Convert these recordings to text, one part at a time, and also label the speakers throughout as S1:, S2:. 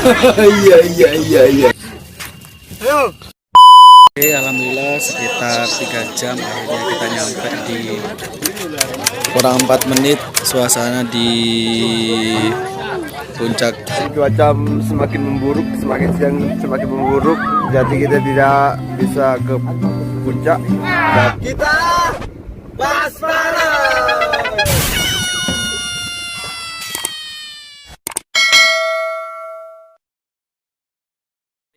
S1: Iya iya iya iya.
S2: Ayo.
S3: Oke, alhamdulillah sekitar 3 jam akhirnya kita nyampe di kurang 4 menit suasana di puncak.
S2: Cuaca semakin memburuk, semakin siang semakin memburuk. Jadi kita tidak bisa ke puncak. Dan kita waspada.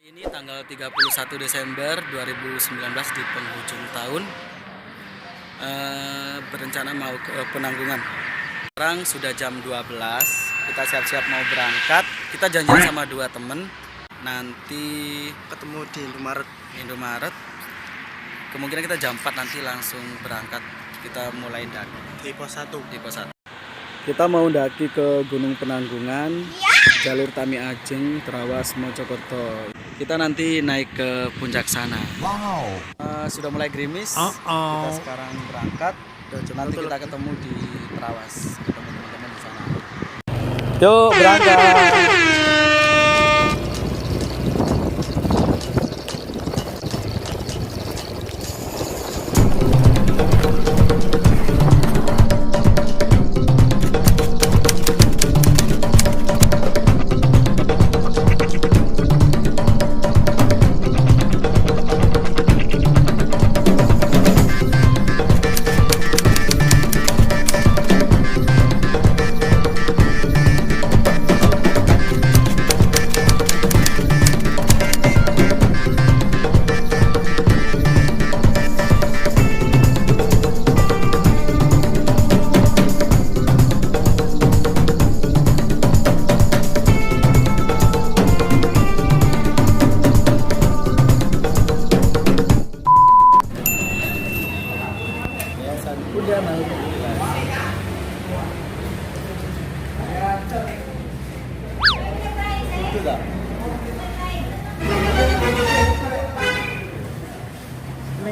S3: Ini tanggal 31 Desember 2019 di penghujung tahun, berencana mau ke Penanggungan. Sekarang sudah jam 12, kita siap-siap mau berangkat. Kita janjian sama 2 temen, nanti
S2: Ketemu di Indomaret.
S3: Indomaret. Kemungkinan kita jam 4 nanti langsung berangkat. Kita mulai daki
S2: Di pos 1.
S3: di pos 1. Kita mau daki ke Gunung Penanggungan, jalur Tami Ajeng, Trawas, Mojokerto. Kita nanti naik ke puncak sana.
S2: Wow.
S3: Sudah mulai gerimis. Kita sekarang berangkat. Nanti kita ketemu di Trawas, ketemu teman-teman di sana. Yuk berangkat. Udah naik.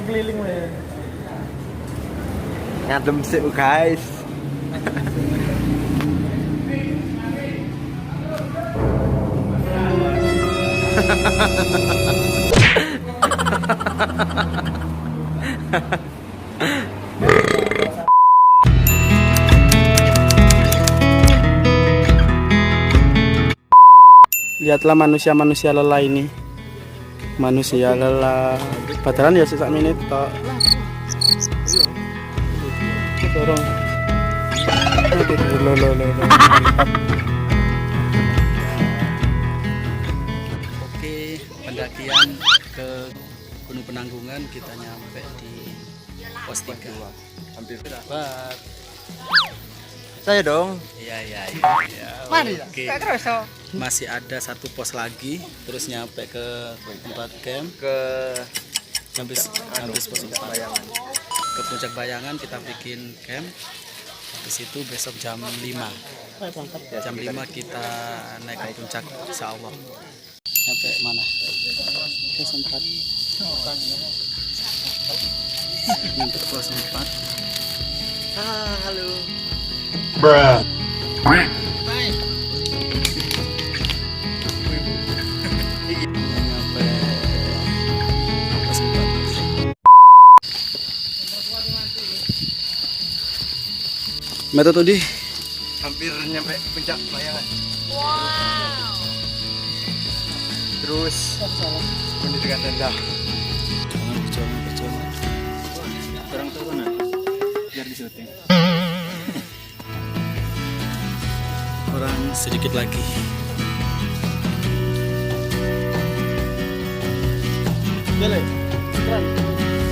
S3: Keliling ya.
S2: Ngadem sih guys.
S1: Lihatlah manusia-manusia lelah ini. Manusia lelah. Padahal ya sesak menit tok. Dorong.
S3: Oke, pendakian ke Gunung Penanggungan, kita nyampe di pos 3.
S2: Hampir
S3: Dapat.
S2: saya dong.
S3: Iya.
S2: Mari.
S3: Oke. Masih ada 1 pos lagi, terus nyampe ke tempat camp,
S2: Ke
S3: habis pos 4. Ke Puncak Bayangan kita bikin camp. Habis itu besok jam 5. Jam 5 kita naik ke puncak insyaallah. Sampai mana? Pos 4. Nyampe pos 4.
S2: halo.
S3: Nyampe pos 4. Metode tadi
S2: Hampir nyampe puncak Bayangan. Wow. Terus mendirikan tenda.
S3: perjuangan. Orang turunan biar di syuting. Orang sedikit lagi.
S1: Boleh. Keren.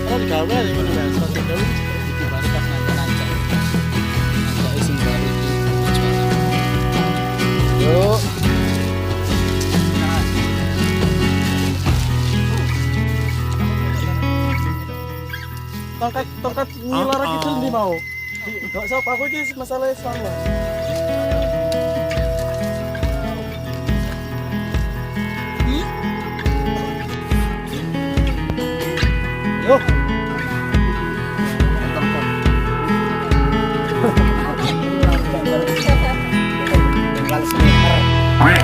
S1: Kalau digawe ya ngono Mas. Sepatu gawe
S3: Itu baru pas nanti isim baru di perjuangan.
S1: Yuk. Tongkat ngilar gitu ndi mau. Enggak usah aku iki masalah sama. Yuk.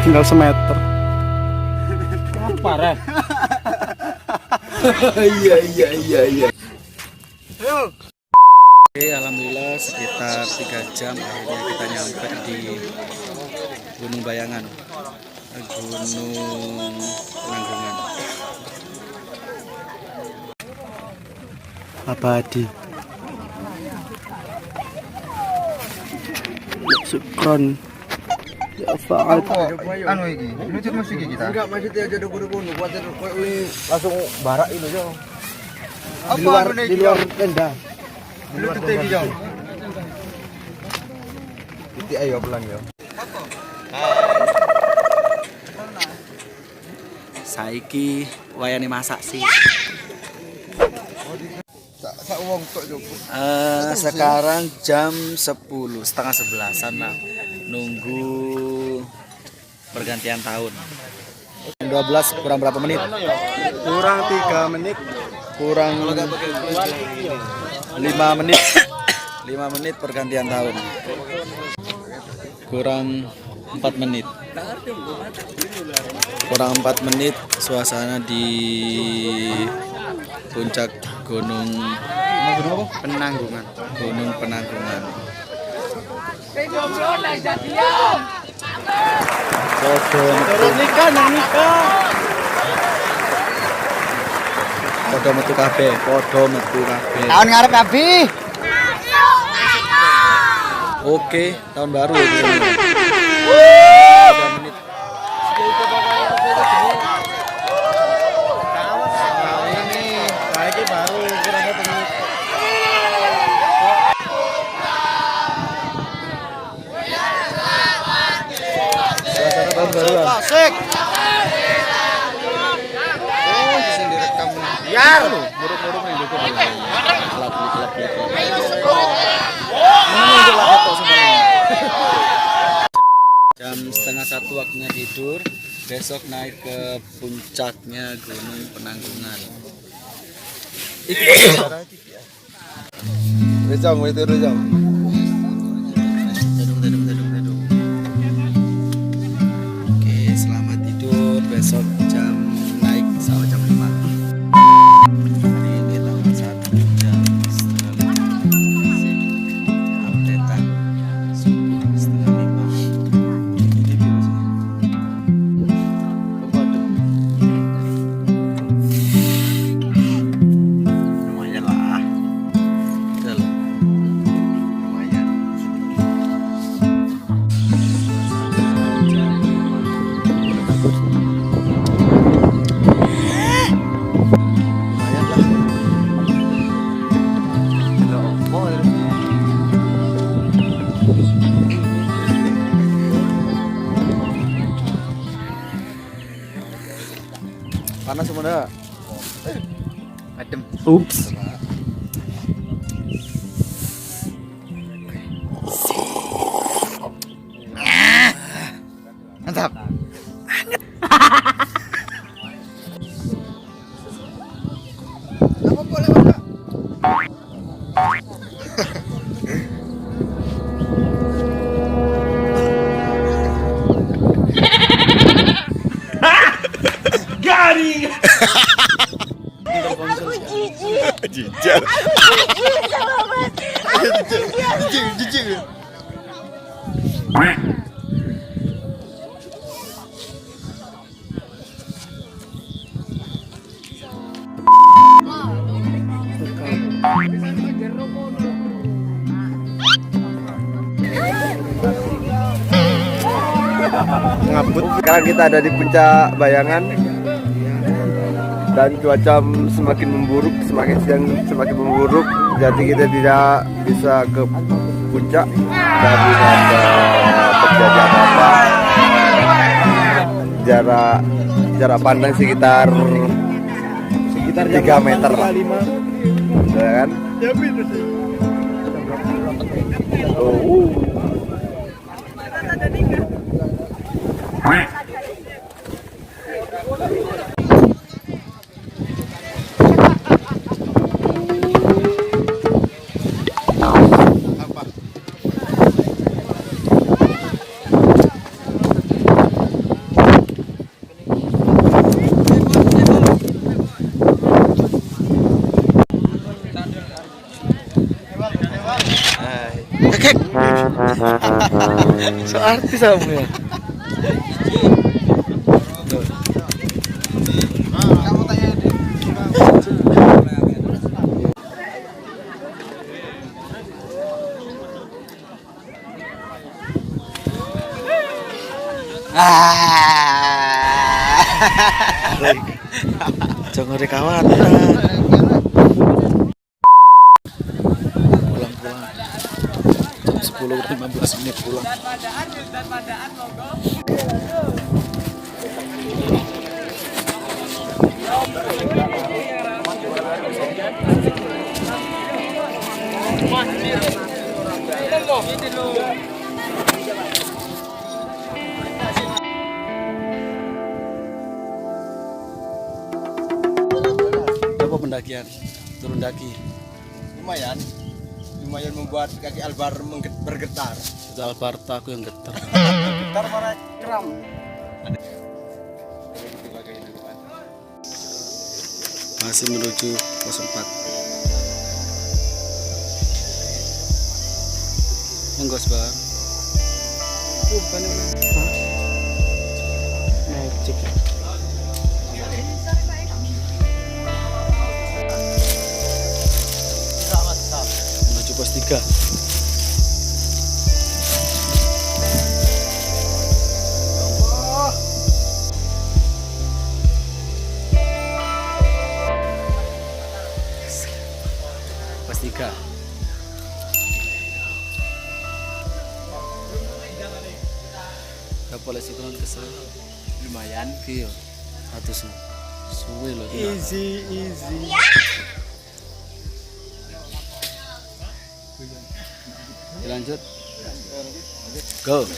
S1: Tinggal semeter.
S2: parah. Iya.
S3: Oke, alhamdulillah sekitar 3 jam akhirnya kita nyampe di Gunung Bayangan, Gunung Penanggungan.
S1: Abadi. Syukron. Ya Fa'ad.
S2: Anu iki, nucut musik kita. Enggak, maksudnya aja dugu-dugu buat langsung barak itu, Jo. Di luar tenda. Di luar tenda, Jo. Itu ayo pelan, Jo.
S3: Saiki wayane masak sih.
S2: Sak wong tok, Jo.
S3: Sekarang jam 10, setengah 11-an lah. Nunggu pergantian tahun. 12 kurang berapa menit?
S1: Kurang 3 menit.
S3: Kurang 5 menit. 5 menit pergantian tahun. Kurang 4 menit. Kurang 4 menit suasana di puncak Gunung
S1: Penanggungan.
S3: Gunung Penanggungan. Podo metu kabeh.
S2: Tahun ngarep Abi.
S3: Oke, tahun baru ya di sini. 3 menit. Suasana tahun baru.
S2: Asik. Oh, di sini direkam. Biar.
S3: Muruk-muruk nih dukun. Kelap. Jam setengah 1 waktunya tidur. Besok naik ke puncaknya Gunung Penanggungan.
S2: Rejam.
S3: Tadung. Oke, selamat tidur. Besok naik sama jam 5. Hari ini tanggal 1 jam setengah 5. Updatean subuh setengah 5. Ini biasanya.
S2: Lumayan lah.
S3: Udah lah.
S2: Lumayan.
S3: Panas semuanya.
S2: Adem.
S1: Ups.
S2: Mantap. Jijik. Jijik. Ngabut. Sekarang kita ada di puncak Bayangan dan cuaca semakin memburuk, semakin siang semakin memburuk. Jadi kita tidak bisa ke puncak dan tidak ada terjadi apa-apa. Jarak pandang sekitar 3 meter lah. Ya kan? Oh.
S3: So artis kamu ya.
S2: Kamu tanya deh.
S3: Jangan khawatir. Pulang-pulang. Jam 10:15 pulang. Apa pendakian? Turun daki.
S2: Lumayan. Lumayan membuat kaki Albar bergetar.
S3: Itu Alberta aku yang getar.
S2: Getar para kram.
S3: Masih menuju pos 4. Enggos bar.
S1: Magic.
S3: Menuju pos 3. Pos 3. Polisi turun kesel
S2: Lumayan.
S3: iya atus suwe loh
S1: Easy.
S3: lanjut go